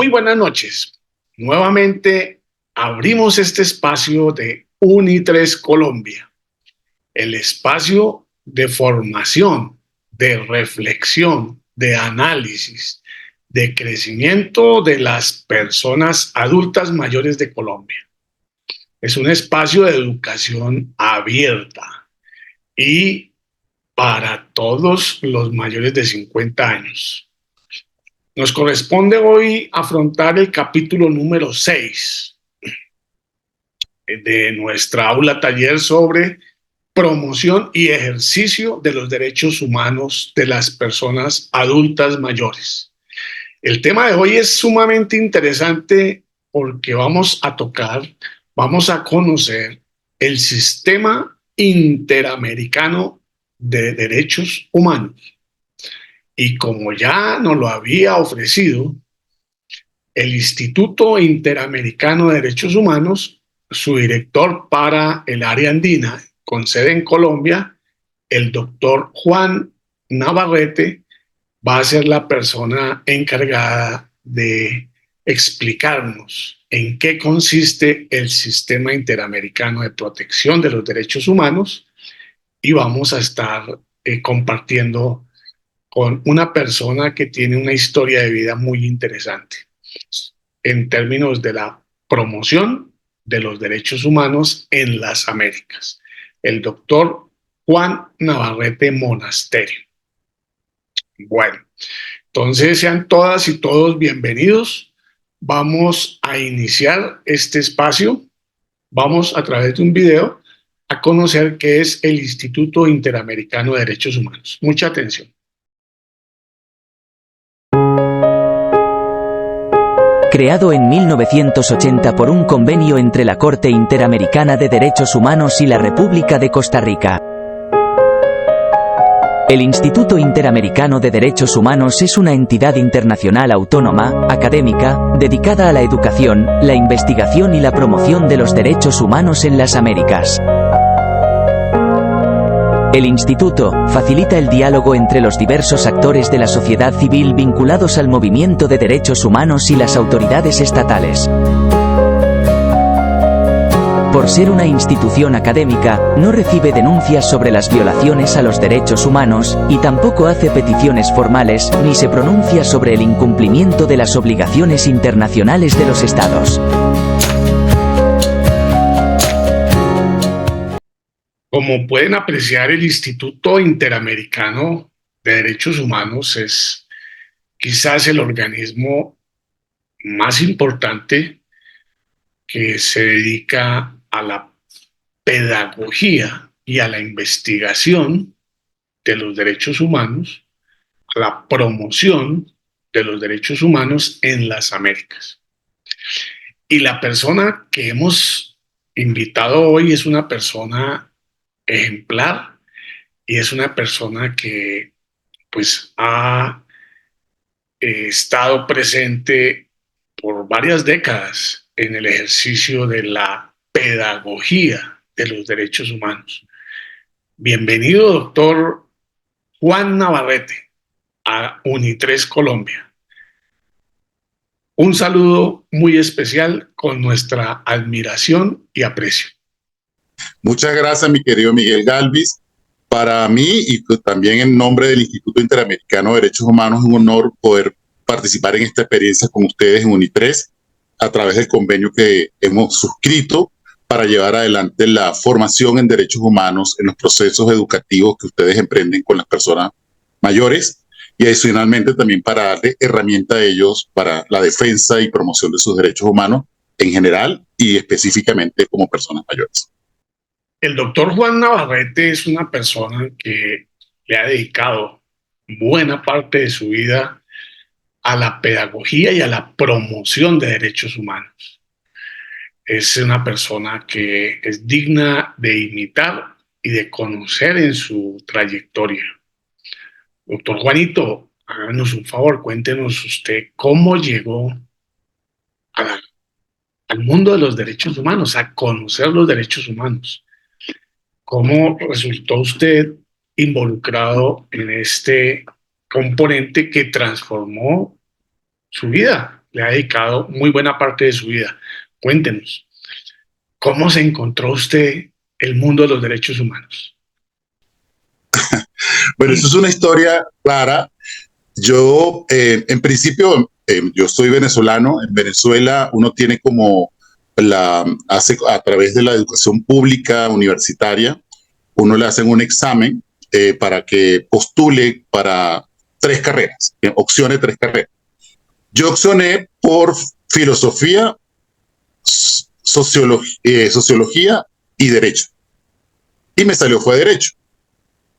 Muy buenas noches. Nuevamente abrimos este espacio de Uni3 Colombia, el espacio de formación, de reflexión, de análisis, de crecimiento de las personas adultas mayores de Colombia. Es un espacio de educación abierta y para todos los mayores de 50 años. Nos corresponde hoy afrontar el capítulo número 6 de nuestra aula taller sobre promoción y ejercicio de los derechos humanos de las personas adultas mayores. El tema de hoy es sumamente interesante porque vamos a conocer el sistema interamericano de derechos humanos. Y como ya nos lo había ofrecido el Instituto Interamericano de Derechos Humanos, su director para el área andina, con sede en Colombia, el doctor Juan Navarrete, va a ser la persona encargada de explicarnos en qué consiste el Sistema Interamericano de Protección de los Derechos Humanos, y vamos a estar compartiendo con una persona que tiene una historia de vida muy interesante en términos de la promoción de los derechos humanos en las Américas, el doctor Juan Navarrete Monasterio. Bueno, entonces sean todas y todos bienvenidos. Vamos a iniciar este espacio. Vamos a través de un video a conocer qué es el Instituto Interamericano de Derechos Humanos. Mucha atención. Creado en 1980 por un convenio entre la Corte Interamericana de Derechos Humanos y la República de Costa Rica. El Instituto Interamericano de Derechos Humanos es una entidad internacional autónoma, académica, dedicada a la educación, la investigación y la promoción de los derechos humanos en las Américas. El Instituto facilita el diálogo entre los diversos actores de la sociedad civil vinculados al movimiento de derechos humanos y las autoridades estatales. Por ser una institución académica, no recibe denuncias sobre las violaciones a los derechos humanos, y tampoco hace peticiones formales, ni se pronuncia sobre el incumplimiento de las obligaciones internacionales de los estados. Como pueden apreciar, el Instituto Interamericano de Derechos Humanos es quizás el organismo más importante que se dedica a la pedagogía y a la investigación de los derechos humanos, a la promoción de los derechos humanos en las Américas. Y la persona que hemos invitado hoy es una persona ejemplar y es una persona que pues ha estado presente por varias décadas en el ejercicio de la pedagogía de los derechos humanos. Bienvenido, doctor Juan Navarrete, a Uni3 Colombia. Un saludo muy especial con nuestra admiración y aprecio. Muchas gracias, mi querido Miguel Galvis. Para mí y también en nombre del Instituto Interamericano de Derechos Humanos, es un honor poder participar en esta experiencia con ustedes en Uni3 a través del convenio que hemos suscrito para llevar adelante la formación en derechos humanos en los procesos educativos que ustedes emprenden con las personas mayores, y adicionalmente también para darle herramienta a ellos para la defensa y promoción de sus derechos humanos en general y específicamente como personas mayores. El doctor Juan Navarrete es una persona que le ha dedicado buena parte de su vida a la pedagogía y a la promoción de derechos humanos. Es una persona que es digna de imitar y de conocer en su trayectoria. Doctor Juanito, háganos un favor, cuéntenos usted cómo llegó al mundo de los derechos humanos, a conocer los derechos humanos. ¿Cómo resultó usted involucrado en este componente que transformó su vida? le ha dedicado muy buena parte de su vida. Cuéntenos, ¿cómo se encontró usted el mundo de los derechos humanos? Bueno, eso es una historia clara. Yo, en principio, yo soy venezolano. En Venezuela uno tiene como hace a través de la educación pública universitaria, uno le hacen un examen para que postule para 3 carreras, opcione 3 carreras. Yo opcioné por filosofía, sociología y derecho. Y me salió fue derecho.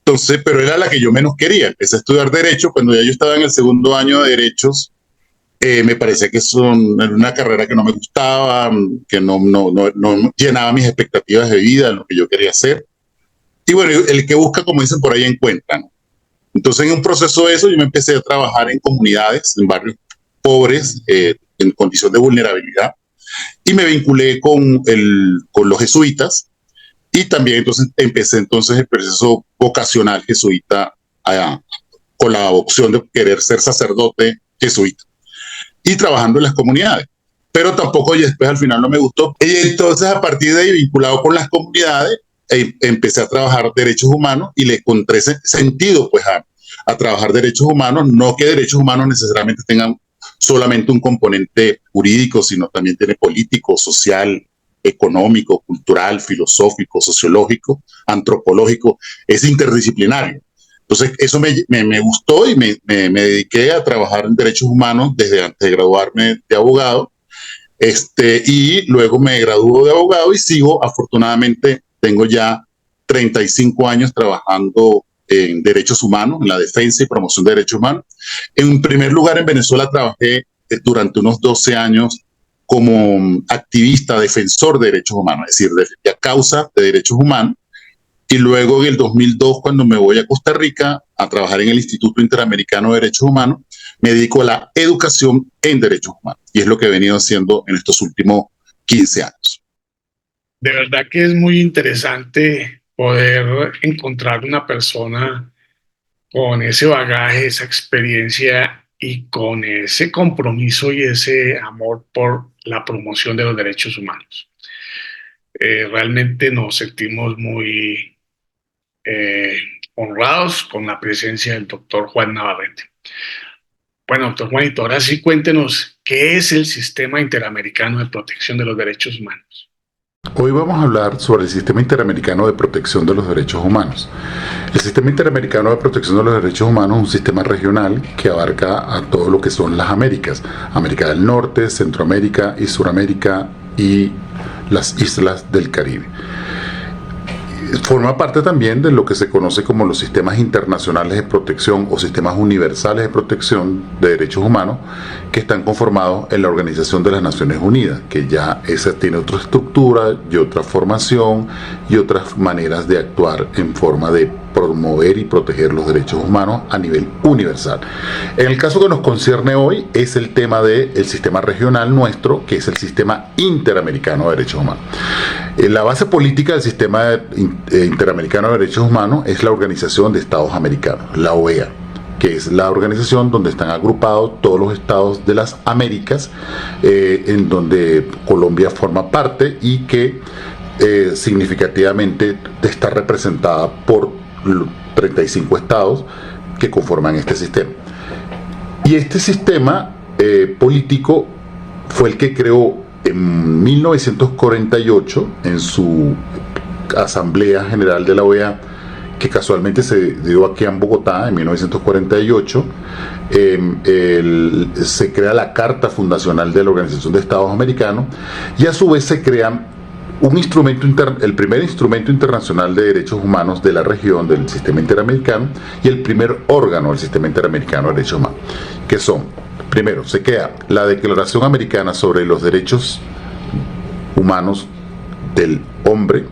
Entonces, pero era la que yo menos quería. Empecé a estudiar derecho cuando ya yo estaba en el segundo año de derechos. Me parecía que era una carrera que no me gustaba, que no llenaba mis expectativas de vida, lo que yo quería hacer. Y bueno, el que busca, como dicen por ahí, encuentra, ¿no? Entonces, en un proceso de eso, yo me empecé a trabajar en comunidades, en barrios pobres, en condición de vulnerabilidad, y me vinculé con los jesuitas, y también entonces empecé el proceso vocacional jesuita con la opción de querer ser sacerdote jesuita y trabajando en las comunidades. Pero tampoco, y después al final no me gustó. Y entonces a partir de ahí, vinculado con las comunidades, empecé a trabajar derechos humanos y le encontré sentido pues a trabajar derechos humanos. No que derechos humanos necesariamente tengan solamente un componente jurídico, sino también tiene político, social, económico, cultural, filosófico, sociológico, antropológico, es interdisciplinario. Entonces eso me gustó y me dediqué a trabajar en derechos humanos desde antes de graduarme de abogado, y luego me graduó de abogado y sigo, afortunadamente, tengo ya 35 años trabajando en derechos humanos, en la defensa y promoción de derechos humanos. En primer lugar, en Venezuela trabajé durante unos 12 años como activista, defensor de derechos humanos, es decir, defendía causa de derechos humanos. Y luego en el 2002, cuando me voy a Costa Rica a trabajar en el Instituto Interamericano de Derechos Humanos, me dedico a la educación en derechos humanos. Y es lo que he venido haciendo en estos últimos 15 años. De verdad que es muy interesante poder encontrar una persona con ese bagaje, esa experiencia y con ese compromiso y ese amor por la promoción de los derechos humanos. Realmente nos sentimos muy honrados con la presencia del doctor Juan Navarrete. Bueno, doctor Juanito, ahora sí cuéntenos qué es el Sistema Interamericano de Protección de los Derechos Humanos. Hoy vamos a hablar sobre el Sistema Interamericano de Protección de los Derechos Humanos. El Sistema Interamericano de Protección de los Derechos Humanos es un sistema regional que abarca a todo lo que son las Américas, América del Norte, Centroamérica y Suramérica y las islas del Caribe. Forma parte también de lo que se conoce como los sistemas internacionales de protección o sistemas universales de protección de derechos humanos, que están conformados en la Organización de las Naciones Unidas, que ya esa tiene otra estructura y otra formación y otras maneras de actuar en forma de promover y proteger los derechos humanos a nivel universal. En el caso que nos concierne hoy es el tema del sistema regional nuestro, que es el Sistema Interamericano de Derechos Humanos. La base política del Sistema Interamericano de Derechos Humanos es la Organización de Estados Americanos, la OEA, que es la organización donde están agrupados todos los estados de las Américas, en donde Colombia forma parte y que significativamente está representada por 35 estados que conforman este sistema. Y este sistema político fue el que creó en 1948 en su Asamblea General de la OEA, que casualmente se dio aquí en Bogotá en 1948. Se crea la Carta Fundacional de la Organización de Estados Americanos y a su vez se crea un instrumento el primer instrumento internacional de derechos humanos de la región del sistema interamericano y el primer órgano del sistema interamericano de derechos humanos, que son, primero, se crea la Declaración Americana sobre los Derechos Humanos del Hombre,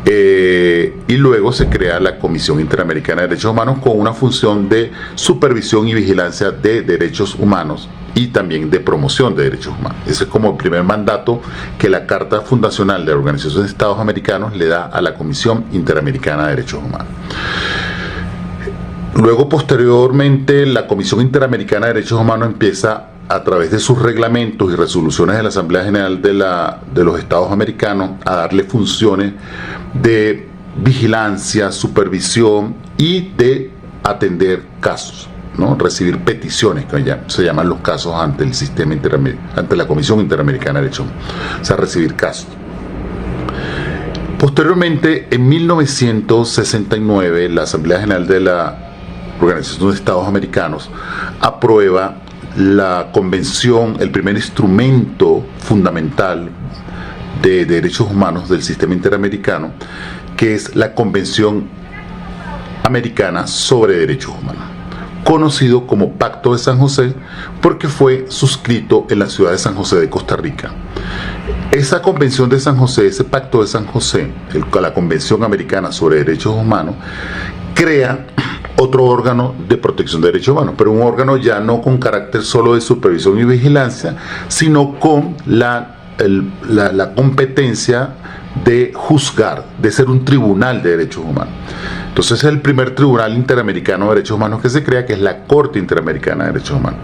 y luego se crea la Comisión Interamericana de Derechos Humanos con una función de supervisión y vigilancia de derechos humanos y también de promoción de derechos humanos. Ese es como el primer mandato que la Carta Fundacional de la Organización de Estados Americanos le da a la Comisión Interamericana de Derechos Humanos. Luego, posteriormente, la Comisión Interamericana de Derechos Humanos empieza a través de sus reglamentos y resoluciones de la Asamblea General de los Estados Americanos, a darle funciones de vigilancia, supervisión y de atender casos, ¿no? Recibir peticiones, que ya se llaman los casos ante el sistema ante la Comisión Interamericana de Derechos Humanos, o sea, recibir casos. Posteriormente, en 1969, la Asamblea General de la Organización de Estados Americanos aprueba la convención, el primer instrumento fundamental de derechos humanos del sistema interamericano, que es la Convención Americana sobre Derechos Humanos, conocido como Pacto de San José, porque fue suscrito en la ciudad de San José de Costa Rica. Esa Convención de San José, ese Pacto de San José, la Convención Americana sobre Derechos Humanos, crea otro órgano de protección de derechos humanos, pero un órgano ya no con carácter solo de supervisión y vigilancia, sino con la competencia de juzgar, de ser un tribunal de derechos humanos. Entonces es el primer tribunal interamericano de derechos humanos que se crea, que es la Corte Interamericana de Derechos Humanos.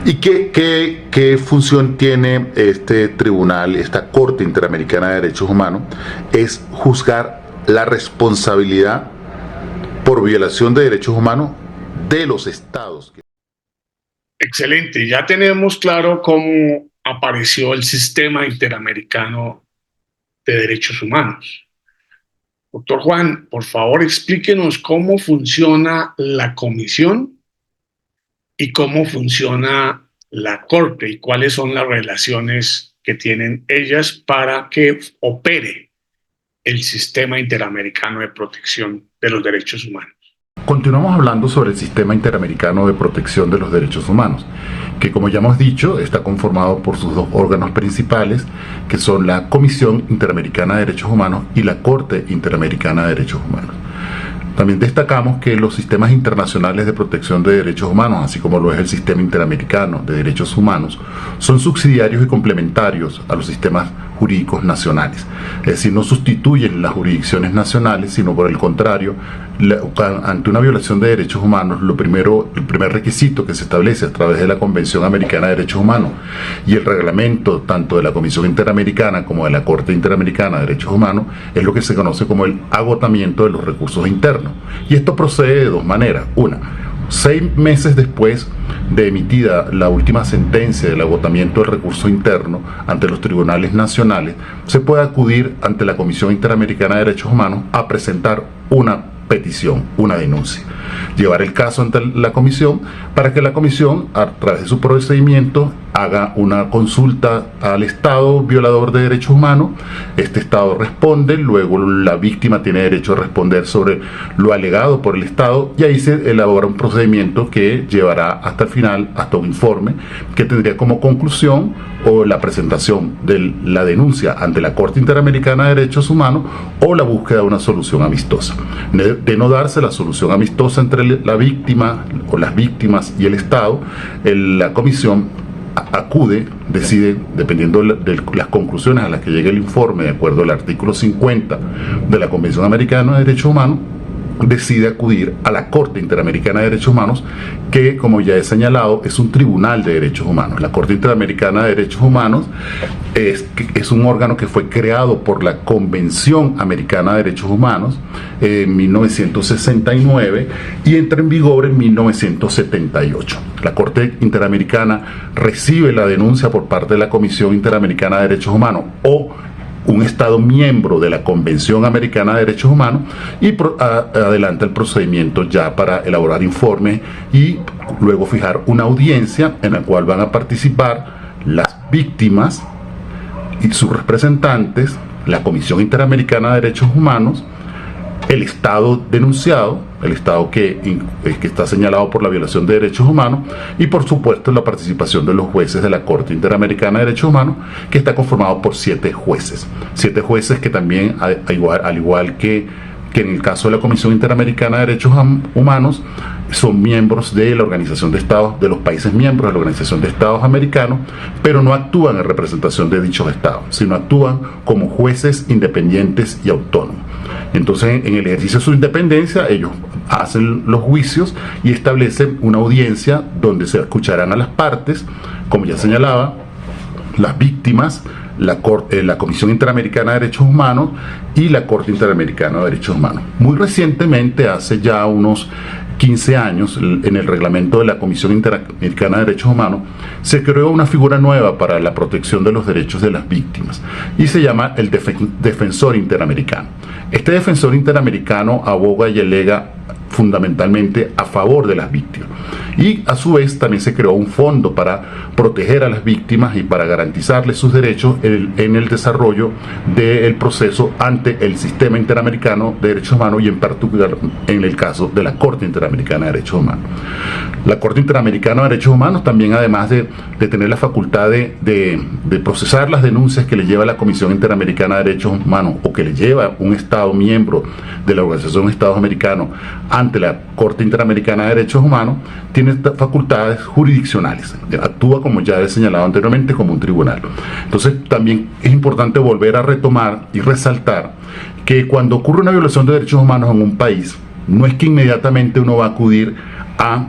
¿Y qué función tiene este tribunal, esta Corte Interamericana de Derechos Humanos? Es juzgar la responsabilidad por violación de derechos humanos de los estados. Excelente, ya tenemos claro cómo apareció el sistema interamericano de derechos humanos. Doctor Juan, por favor, explíquenos cómo funciona la comisión y cómo funciona la Corte y cuáles son las relaciones que tienen ellas para que opere el sistema interamericano de protección de los derechos humanos. Continuamos hablando sobre el Sistema Interamericano de Protección de los Derechos Humanos, que, como ya hemos dicho, está conformado por sus dos órganos principales, que son la Comisión Interamericana de Derechos Humanos y la Corte Interamericana de Derechos Humanos. También destacamos que los sistemas internacionales de protección de derechos humanos, así como lo es el Sistema Interamericano de Derechos Humanos, son subsidiarios y complementarios a los sistemas jurídicos nacionales. Es decir, no sustituyen las jurisdicciones nacionales, sino por el contrario, ante una violación de derechos humanos, el primer requisito que se establece a través de la Convención Americana de Derechos Humanos y el reglamento tanto de la Comisión Interamericana como de la Corte Interamericana de Derechos Humanos es lo que se conoce como el agotamiento de los recursos internos. Y esto procede de dos maneras. Una, 6 meses después de emitida la última sentencia del agotamiento del recurso interno ante los tribunales nacionales, se puede acudir ante la Comisión Interamericana de Derechos Humanos a presentar una petición, una denuncia, llevar el caso ante la comisión para que la comisión, a través de su procedimiento, haga una consulta al Estado violador de derechos humanos. Este Estado responde, luego la víctima tiene derecho a responder sobre lo alegado por el Estado y ahí se elabora un procedimiento que llevará hasta el final, hasta un informe que tendría como conclusión o la presentación de la denuncia ante la Corte Interamericana de Derechos Humanos o la búsqueda de una solución amistosa. De no darse la solución amistosa entre la víctima o las víctimas y el Estado, la comisión decide, dependiendo de las conclusiones a las que llegue el informe, de acuerdo al artículo 50 de la Convención Americana de Derechos Humanos, decide acudir a la Corte Interamericana de Derechos Humanos, que, como ya he señalado, es un tribunal de derechos humanos. La Corte Interamericana de Derechos Humanos es un órgano que fue creado por la Convención Americana de Derechos Humanos en 1969 y entra en vigor en 1978. La Corte Interamericana recibe la denuncia por parte de la Comisión Interamericana de Derechos Humanos o un Estado miembro de la Convención Americana de Derechos Humanos y adelanta el procedimiento ya para elaborar informes y luego fijar una audiencia en la cual van a participar las víctimas y sus representantes, la Comisión Interamericana de Derechos Humanos, el Estado denunciado, el Estado que está señalado por la violación de derechos humanos y, por supuesto, la participación de los jueces de la Corte Interamericana de Derechos Humanos, que está conformado por 7 jueces. 7 jueces que también, al igual que en el caso de la Comisión Interamericana de Derechos Humanos, son miembros de la Organización de Estados, de los países miembros de la Organización de Estados Americanos, pero no actúan en representación de dichos estados, sino actúan como jueces independientes y autónomos. Entonces, en el ejercicio de su independencia, ellos hacen los juicios y establecen una audiencia donde se escucharán a las partes, como ya señalaba, las víctimas, la Comisión Interamericana de Derechos Humanos y la Corte Interamericana de Derechos Humanos. Muy recientemente, hace ya unos 15 años, en el reglamento de la Comisión Interamericana de Derechos Humanos, se creó una figura nueva para la protección de los derechos de las víctimas y se llama el Defensor Interamericano. Este Defensor Interamericano aboga y alega fundamentalmente a favor de las víctimas. Y a su vez también se creó un fondo para proteger a las víctimas y para garantizarles sus derechos en el desarrollo del proceso ante el Sistema Interamericano de Derechos Humanos y en particular en el caso de la Corte Interamericana de Derechos Humanos. La Corte Interamericana de Derechos Humanos también, además de tener la facultad de procesar las denuncias que le lleva la Comisión Interamericana de Derechos Humanos o que le lleva un Estado miembro de la Organización de Estados Americanos ante la Corte Interamericana de Derechos Humanos, tiene facultades jurisdiccionales. Actúa, como ya he señalado anteriormente, como un tribunal. Entonces, también es importante volver a retomar y resaltar que cuando ocurre una violación de derechos humanos en un país, no es que inmediatamente uno va a acudir a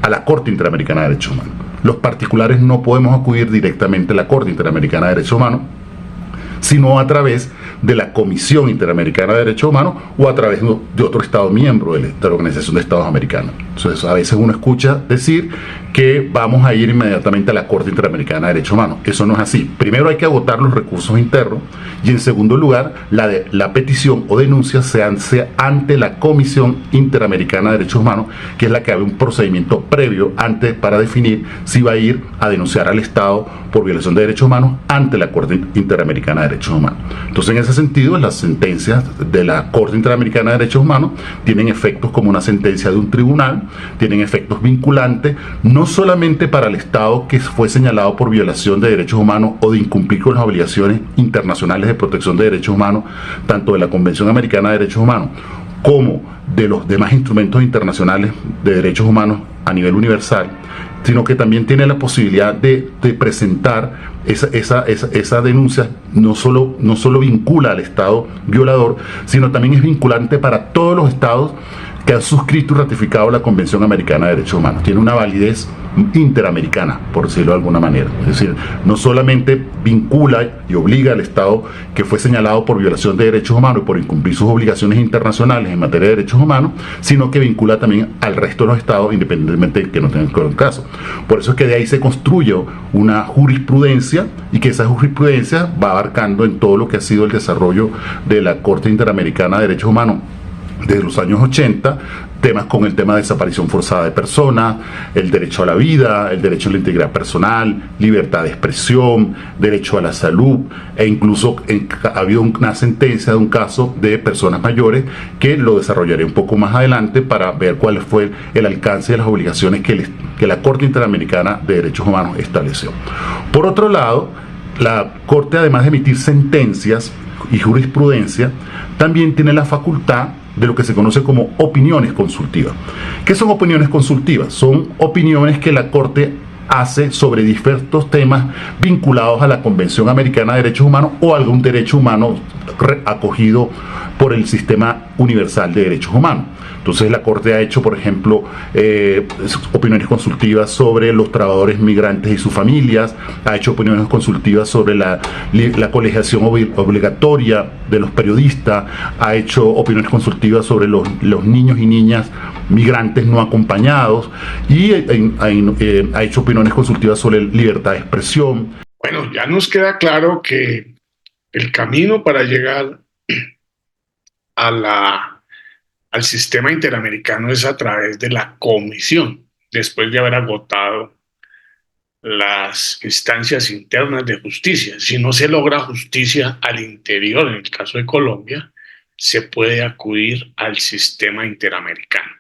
la Corte Interamericana de Derechos Humanos. Los particulares no podemos acudir directamente a la Corte Interamericana de Derechos Humanos, sino a través de la Comisión Interamericana de Derechos Humanos o a través de otro Estado miembro de la Organización de Estados Americanos. Entonces, a veces uno escucha decir que vamos a ir inmediatamente a la Corte Interamericana de Derechos Humanos. Eso no es así. Primero hay que agotar los recursos internos y, en segundo lugar, la petición o denuncia se hace ante la Comisión Interamericana de Derechos Humanos, que es la que abre un procedimiento previo antes para definir si va a ir a denunciar al Estado por violación de derechos humanos ante la Corte Interamericana de Derechos Humanos. Entonces, en ese sentido, las sentencias de la Corte Interamericana de Derechos Humanos tienen efectos como una sentencia de un tribunal, tienen efectos vinculantes, no solamente para el Estado que fue señalado por violación de derechos humanos o de incumplir con las obligaciones internacionales de protección de derechos humanos, tanto de la Convención Americana de Derechos Humanos como de los demás instrumentos internacionales de derechos humanos a nivel universal, sino que también tiene la posibilidad de presentar esa denuncia. No solo vincula al Estado violador, sino también es vinculante para todos los Estados que han suscrito y ratificado la Convención Americana de Derechos Humanos. Tiene una validez interamericana, por decirlo de alguna manera. Es decir, no solamente vincula y obliga al Estado que fue señalado por violación de derechos humanos y por incumplir sus obligaciones internacionales en materia de derechos humanos, sino que vincula también al resto de los Estados, independientemente de que no tengan el caso. Por eso es que de ahí se construye una jurisprudencia y que esa jurisprudencia va abarcando en todo lo que ha sido el desarrollo de la Corte Interamericana de Derechos Humanos desde los años 80, temas con el tema de desaparición forzada de personas, el derecho a la vida, el derecho a la integridad personal, libertad de expresión, derecho a la salud, e incluso ha habido una sentencia de un caso de personas mayores que lo desarrollaré un poco más adelante para ver cuál fue el alcance de las obligaciones que la Corte Interamericana de Derechos Humanos estableció. Por otro lado, la Corte, además de emitir sentencias y jurisprudencia, también tiene la facultad de lo que se conoce como opiniones consultivas. ¿Qué son opiniones consultivas? Son opiniones que la Corte hace sobre diversos temas vinculados a la Convención Americana de Derechos Humanos o algún derecho humano acogido por el Sistema Universal de Derechos Humanos. Entonces, la Corte ha hecho, por ejemplo, opiniones consultivas sobre los trabajadores migrantes y sus familias, ha hecho opiniones consultivas sobre la colegiación obligatoria de los periodistas, ha hecho opiniones consultivas sobre los niños y niñas migrantes no acompañados y ha hecho opiniones consultivas sobre libertad de expresión. Bueno, ya nos queda claro que el camino para llegar al sistema interamericano es a través de la Comisión, después de haber agotado las instancias internas de justicia. Si no se logra justicia al interior, en el caso de Colombia, se puede acudir al sistema interamericano.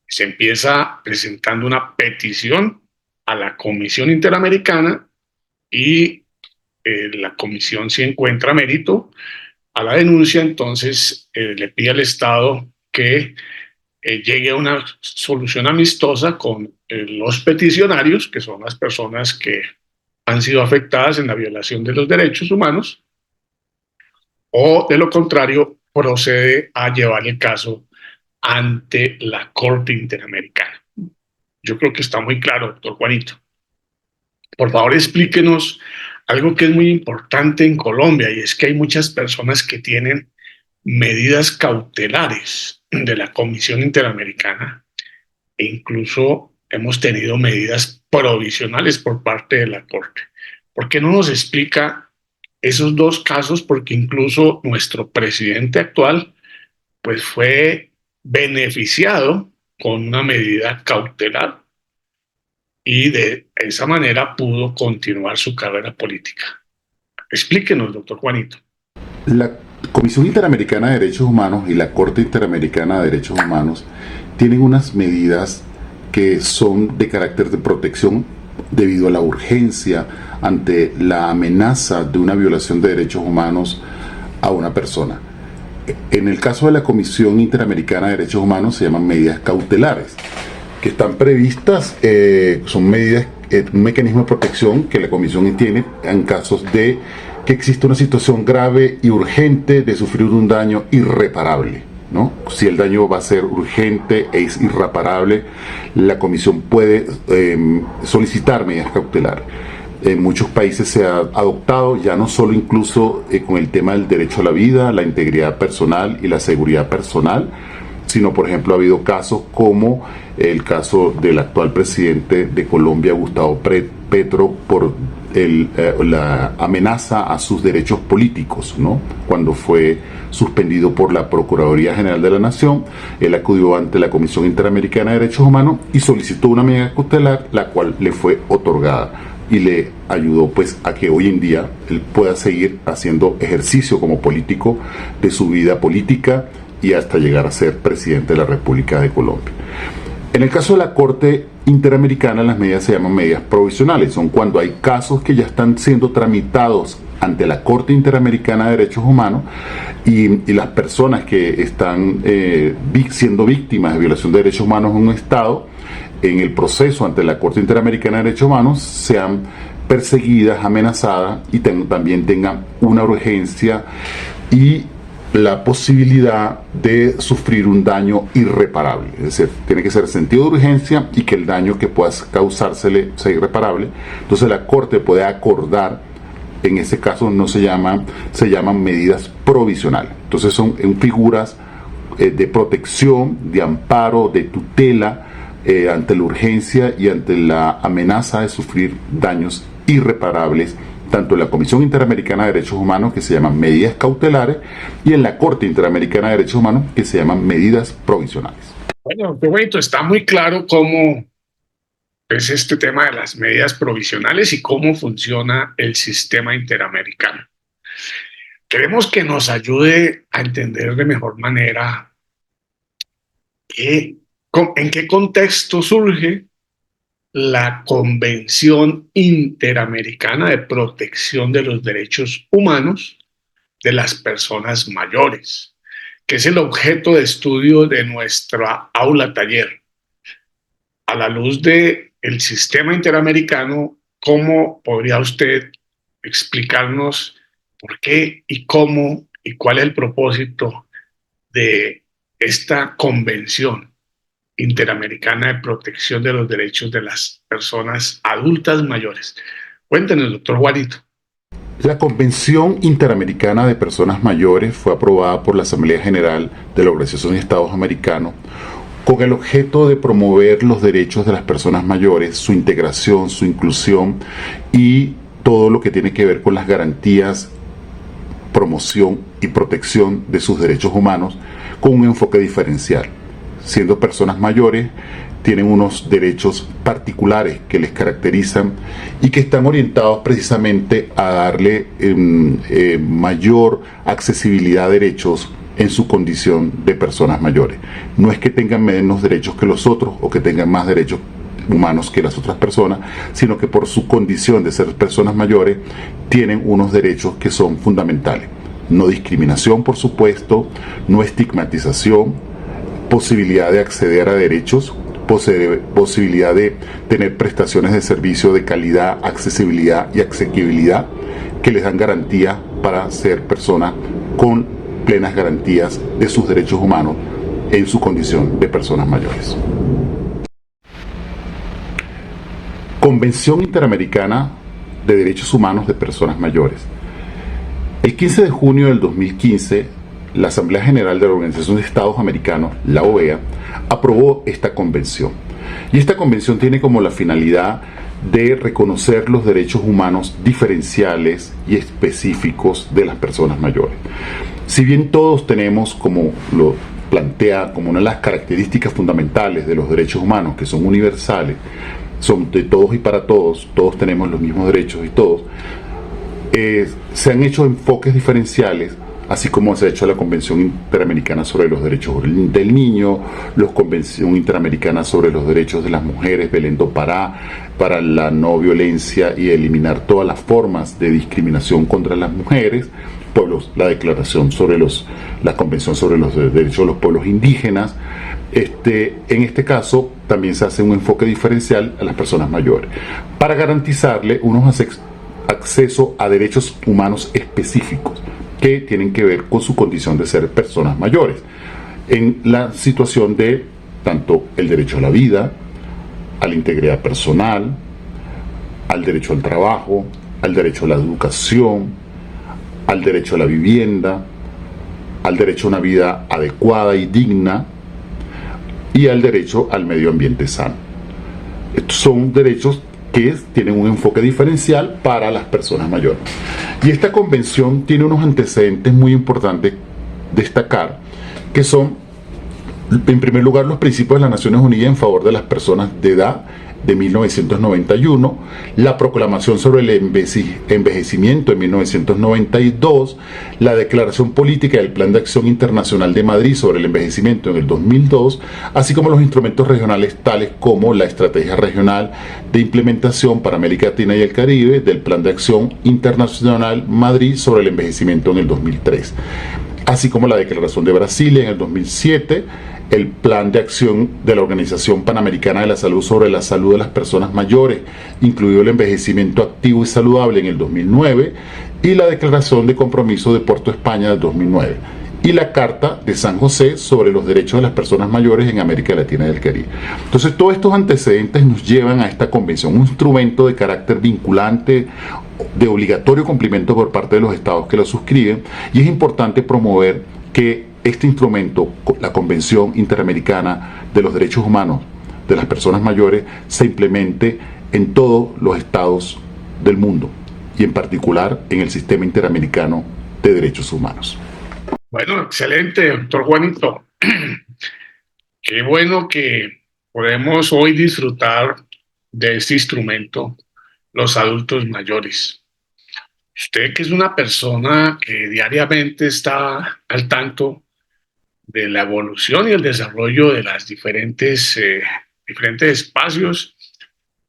Se empieza presentando una petición a la Comisión Interamericana y la Comisión, si encuentra mérito a la denuncia, entonces le pide al Estado que llegue a una solución amistosa con los peticionarios, que son las personas que han sido afectadas en la violación de los derechos humanos, o de lo contrario procede a llevar el caso ante la Corte Interamericana. Yo creo que está muy claro, doctor Juanito. Por favor, explíquenos algo que es muy importante en Colombia, y es que hay muchas personas que tienen medidas cautelares de la Comisión Interamericana, e incluso hemos tenido medidas provisionales por parte de la Corte. ¿Por qué no nos explica esos dos casos? Porque incluso nuestro presidente actual pues fue beneficiado con una medida cautelar y de esa manera pudo continuar su carrera política. Explíquenos, doctor Juanito. La Comisión Interamericana de Derechos Humanos y la Corte Interamericana de Derechos Humanos tienen unas medidas que son de carácter de protección debido a la urgencia ante la amenaza de una violación de derechos humanos a una persona. En el caso de la Comisión Interamericana de Derechos Humanos se llaman medidas cautelares, que están previstas, son medidas, un mecanismo de protección que la Comisión tiene en casos de que existe una situación grave y urgente de sufrir un daño irreparable, ¿no? Si el daño va a ser urgente e es irreparable, la Comisión puede solicitar medidas cautelares. En muchos países se ha adoptado, ya no solo incluso con el tema del derecho a la vida, la integridad personal y la seguridad personal, sino por ejemplo ha habido casos como el caso del actual presidente de Colombia, Gustavo Petro, por la amenaza a sus derechos políticos, ¿no? Cuando fue suspendido por la Procuraduría General de la Nación, él acudió ante la Comisión Interamericana de Derechos Humanos y solicitó una medida cautelar, la cual le fue otorgada y le ayudó pues a que hoy en día él pueda seguir haciendo ejercicio como político de su vida política y hasta llegar a ser presidente de la República de Colombia. En el caso de la Corte Interamericana, las medidas se llaman medidas provisionales, son cuando hay casos que ya están siendo tramitados ante la Corte Interamericana de Derechos Humanos y las personas que están siendo víctimas de violación de derechos humanos en un Estado, en el proceso ante la Corte Interamericana de Derechos Humanos, sean perseguidas, amenazadas y también tengan una urgencia y la posibilidad de sufrir un daño irreparable. Es decir, tiene que ser sentido de urgencia y que el daño que pueda causársele sea irreparable. Entonces la Corte puede acordar, en ese caso no se llaman medidas provisionales. Entonces son figuras de protección, de amparo, de tutela ante la urgencia y ante la amenaza de sufrir daños irreparables, tanto en la Comisión Interamericana de Derechos Humanos, que se llaman medidas cautelares, y en la Corte Interamericana de Derechos Humanos, que se llaman medidas provisionales. Bueno, qué bonito, está muy claro cómo es este tema de las medidas provisionales y cómo funciona el sistema interamericano. Queremos que nos ayude a entender de mejor manera en qué contexto surge la Convención Interamericana de Protección de los Derechos Humanos de las Personas Mayores, que es el objeto de estudio de nuestra aula taller. A la luz del sistema interamericano, ¿cómo podría usted explicarnos por qué y cómo y cuál es el propósito de esta Convención Interamericana de Protección de los Derechos de las Personas Adultas Mayores? Cuéntenos, doctor Juanito. La Convención Interamericana de Personas Mayores fue aprobada por la Asamblea General de la Organización de Estados Americanos con el objeto de promover los derechos de las personas mayores, su integración, su inclusión y todo lo que tiene que ver con las garantías, promoción y protección de sus derechos humanos con un enfoque diferencial. Siendo personas mayores, tienen unos derechos particulares que les caracterizan y que están orientados precisamente a darle mayor accesibilidad a derechos en su condición de personas mayores. No es que tengan menos derechos que los otros o que tengan más derechos humanos que las otras personas, sino que por su condición de ser personas mayores tienen unos derechos que son fundamentales. No discriminación, por supuesto, no estigmatización, posibilidad de acceder a derechos, posibilidad de tener prestaciones de servicio de calidad, accesibilidad y asequibilidad que les dan garantía para ser personas con plenas garantías de sus derechos humanos en su condición de personas mayores. Convención Interamericana de Derechos Humanos de Personas Mayores. El 15 de junio del 2015, la Asamblea General de la Organización de Estados Americanos, la OEA, aprobó esta convención. Y esta convención tiene como la finalidad de reconocer los derechos humanos diferenciales y específicos de las personas mayores. Si bien todos tenemos, como lo plantea como una de las características fundamentales de los derechos humanos, que son universales, son de todos y para todos, todos tenemos los mismos derechos y todos, se han hecho enfoques diferenciales, así como se ha hecho la Convención Interamericana sobre los Derechos del Niño, la Convención Interamericana sobre los Derechos de las Mujeres, Belén do Pará, para la no violencia y eliminar todas las formas de discriminación contra las mujeres, la Declaración sobre la Convención sobre los Derechos de los Pueblos Indígenas. En este caso también se hace un enfoque diferencial a las personas mayores para garantizarle unos acceso a derechos humanos específicos que tienen que ver con su condición de ser personas mayores, en la situación de tanto el derecho a la vida, a la integridad personal, al derecho al trabajo, al derecho a la educación, al derecho a la vivienda, al derecho a una vida adecuada y digna y al derecho al medio ambiente sano. Estos son derechos que tienen un enfoque diferencial para las personas mayores. Y esta convención tiene unos antecedentes muy importantes destacar, que son, en primer lugar, los principios de las Naciones Unidas en favor de las personas de edad de 1991, la proclamación sobre el envejecimiento en 1992, la declaración política del Plan de Acción Internacional de Madrid sobre el envejecimiento en el 2002, así como los instrumentos regionales tales como la Estrategia Regional de Implementación para América Latina y el Caribe del Plan de Acción Internacional Madrid sobre el envejecimiento en el 2003, así como la Declaración de Brasilia en el 2007, el Plan de Acción de la Organización Panamericana de la Salud sobre la salud de las personas mayores, incluido el envejecimiento activo y saludable en el 2009, y la Declaración de Compromiso de Puerto España del 2009, y la Carta de San José sobre los derechos de las personas mayores en América Latina y el Caribe. Entonces, todos estos antecedentes nos llevan a esta convención, un instrumento de carácter vinculante, de obligatorio cumplimiento por parte de los estados que lo suscriben, y es importante promover que este instrumento, la Convención Interamericana de los Derechos Humanos de las Personas Mayores, se implemente en todos los estados del mundo y en particular en el Sistema Interamericano de Derechos Humanos. Bueno, excelente, doctor Juanito. Qué bueno que podemos hoy disfrutar de este instrumento, los adultos mayores. Usted, que es una persona que diariamente está al tanto de la evolución y el desarrollo de las diferentes espacios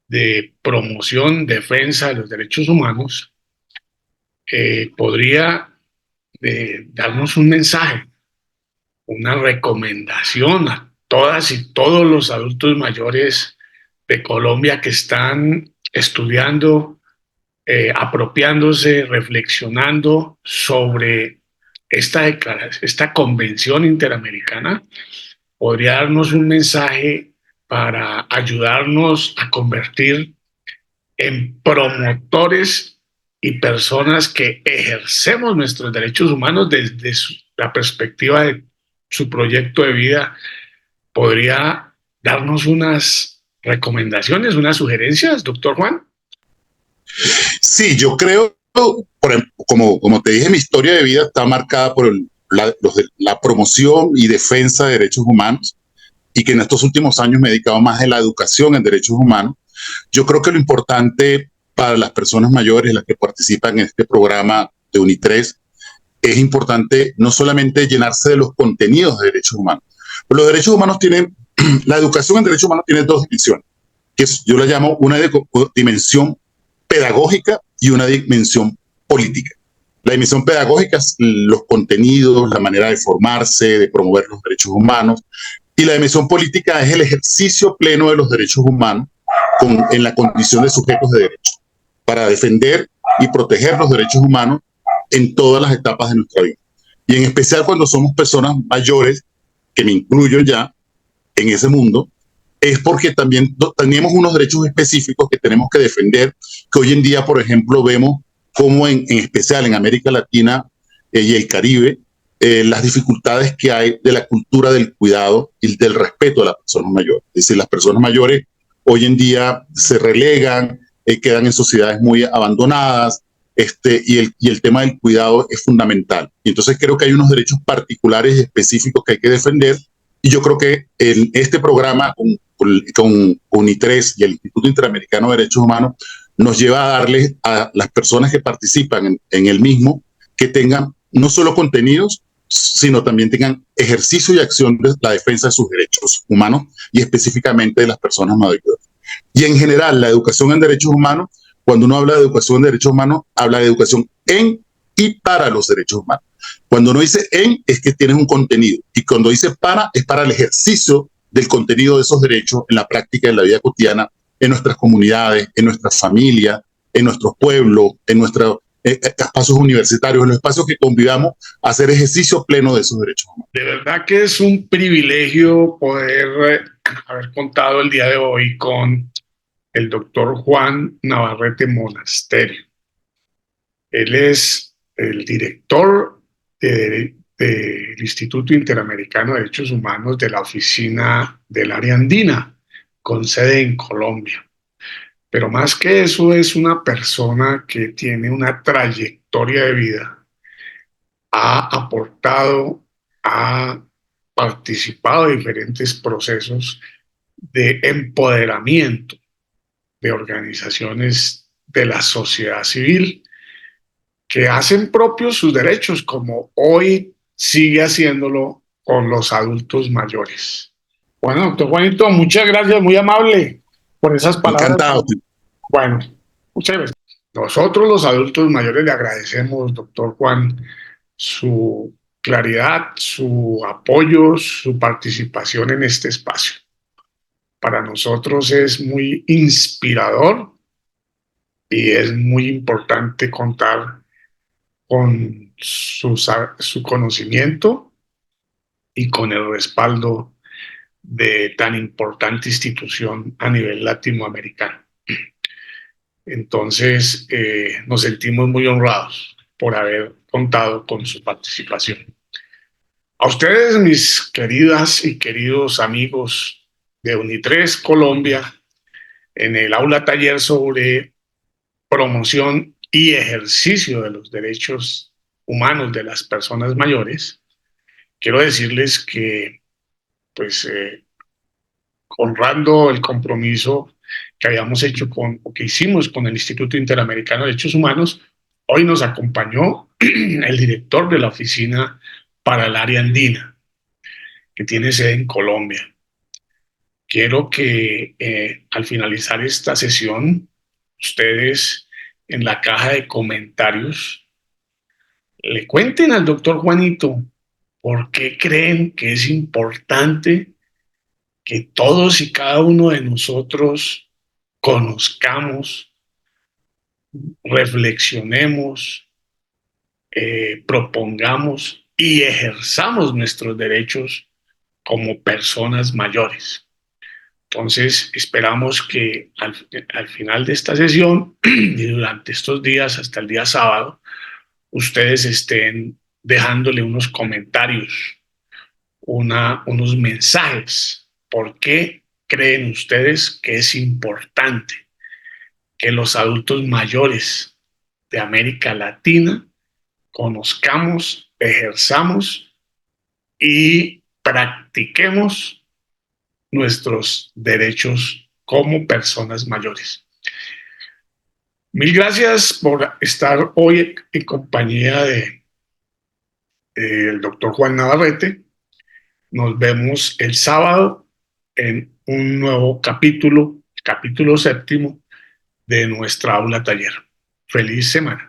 de promoción, defensa de los derechos humanos, podría darnos un mensaje, una recomendación a todas y todos los adultos mayores de Colombia que están estudiando, apropiándose, reflexionando sobre esta convención interamericana. Podría darnos un mensaje para ayudarnos a convertir en promotores y personas que ejercemos nuestros derechos humanos desde la perspectiva de su proyecto de vida. ¿Podría darnos unas recomendaciones, unas sugerencias, doctor Juan? Sí, yo creo, como te dije, mi historia de vida está marcada por la promoción y defensa de derechos humanos, y que en estos últimos años me he dedicado más a la educación en derechos humanos. Yo creo que lo importante para las personas mayores, las que participan en este programa de UNITRES, es importante no solamente llenarse de los contenidos de derechos humanos. Pero los derechos humanos tienen, la educación en derechos humanos tiene dos dimensiones, que yo la llamo una dimensión pedagógica y una dimensión política. La dimensión pedagógica es los contenidos, la manera de formarse, de promover los derechos humanos, y la dimensión política es el ejercicio pleno de los derechos humanos en la condición de sujetos de derecho, para defender y proteger los derechos humanos en todas las etapas de nuestra vida. Y en especial cuando somos personas mayores, que me incluyo ya en ese mundo, es porque también tenemos unos derechos específicos que tenemos que defender, que hoy en día, por ejemplo, vemos como en especial en América Latina y el Caribe, las dificultades que hay de la cultura del cuidado y del respeto a las personas mayores. Es decir, las personas mayores hoy en día se relegan, quedan en sociedades muy abandonadas, y el tema del cuidado es fundamental. Y entonces creo que hay unos derechos particulares y específicos que hay que defender, y yo creo que en este programa con UNI3 y el Instituto Interamericano de Derechos Humanos nos lleva a darles a las personas que participan en el mismo que tengan no solo contenidos, sino también tengan ejercicio y acción de la defensa de sus derechos humanos y específicamente de las personas mayores. Y en general, la educación en derechos humanos, cuando uno habla de educación en derechos humanos, habla de educación en y para los derechos humanos. Cuando uno dice en, es que tienes un contenido. Y cuando dice para, es para el ejercicio del contenido de esos derechos en la práctica de la vida cotidiana, en nuestras comunidades, en nuestras familias, en nuestros pueblos, en nuestros espacios universitarios, en los espacios que convivamos, a hacer ejercicio pleno de esos derechos humanos. De verdad que es un privilegio poder haber contado el día de hoy con el doctor Juan Navarrete Monasterio. Él es el director del Instituto Interamericano de Derechos Humanos de la oficina del área andina, con sede en Colombia. Pero más que eso, es una persona que tiene una trayectoria de vida, ha aportado, ha participado en diferentes procesos de empoderamiento de organizaciones de la sociedad civil que hacen propios sus derechos, como hoy sigue haciéndolo con los adultos mayores. Bueno, doctor Juanito, muchas gracias, muy amable por esas palabras. Encantado. Bueno, muchas gracias. Nosotros los adultos mayores le agradecemos, doctor Juan, su claridad, su apoyo, su participación en este espacio. Para nosotros es muy inspirador y es muy importante contar con su conocimiento y con el respaldo de tan importante institución a nivel latinoamericano. Entonces, nos sentimos muy honrados por haber contado con su participación. A ustedes, mis queridas y queridos amigos de UNI3 Colombia, en el aula taller sobre promoción y ejercicio de los derechos humanos de las personas mayores, quiero decirles que, pues, honrando el compromiso que habíamos hecho o que hicimos con el Instituto Interamericano de Derechos Humanos, hoy nos acompañó el director de la oficina para el área andina, que tiene sede en Colombia. Quiero que al finalizar esta sesión, ustedes en la caja de comentarios le cuenten al doctor Juanito por qué creen que es importante que todos y cada uno de nosotros conozcamos, reflexionemos, propongamos y ejerzamos nuestros derechos como personas mayores. Entonces, esperamos que al final de esta sesión y durante estos días hasta el día sábado, ustedes estén dejándole unos comentarios, unos mensajes. ¿Por qué creen ustedes que es importante que los adultos mayores de América Latina conozcamos, ejerzamos y practiquemos nuestros derechos como personas mayores? Mil gracias por estar hoy en compañía del doctor Juan Navarrete. Nos vemos el sábado en un nuevo capítulo 7 de nuestra aula taller. Feliz semana.